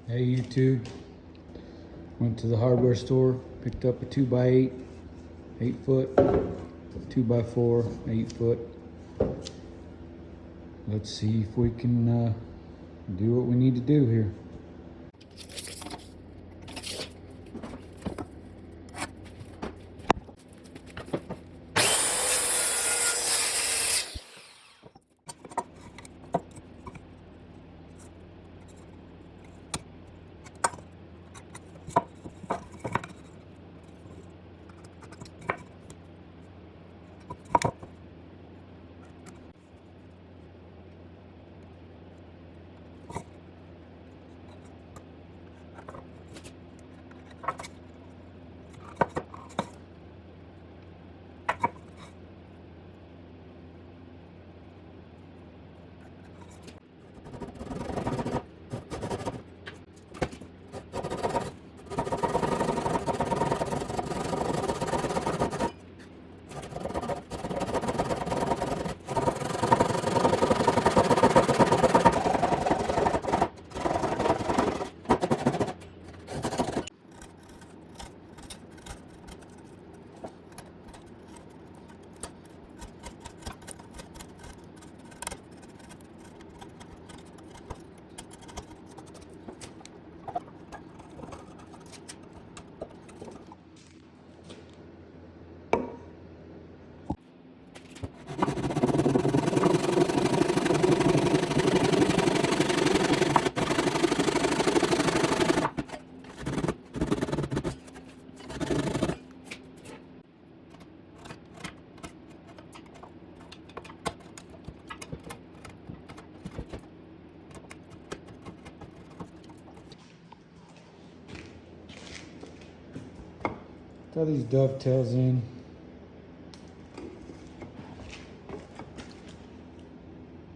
Hey YouTube, went to the hardware store, picked up a 2x8, 8-foot, 2x4, 8-foot. Let's see if we can do what we need to do here. Got these dovetails in.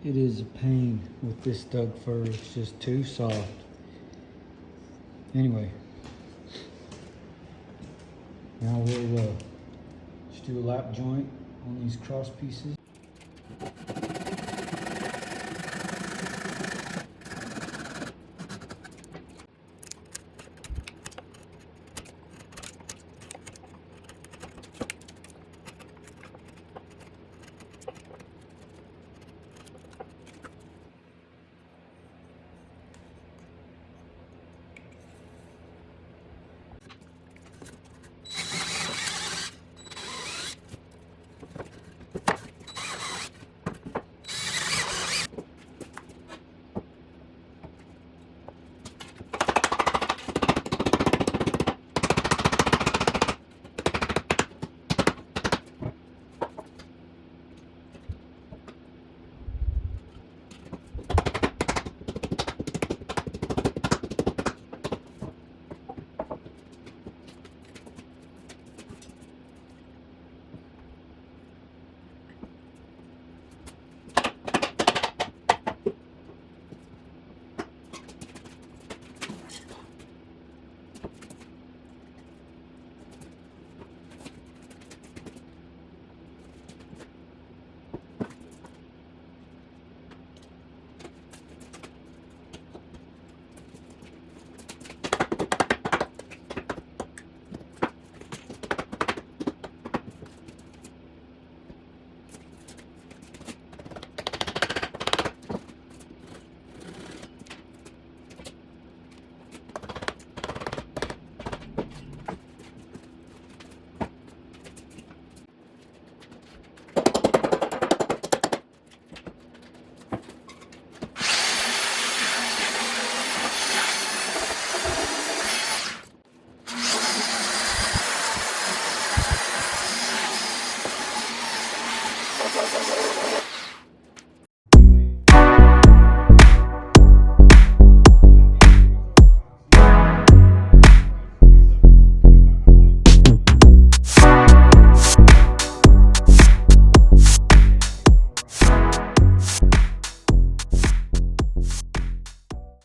It is a pain with this Doug fir, it's just too soft. Anyway, now we'll just do a lap joint on these cross pieces.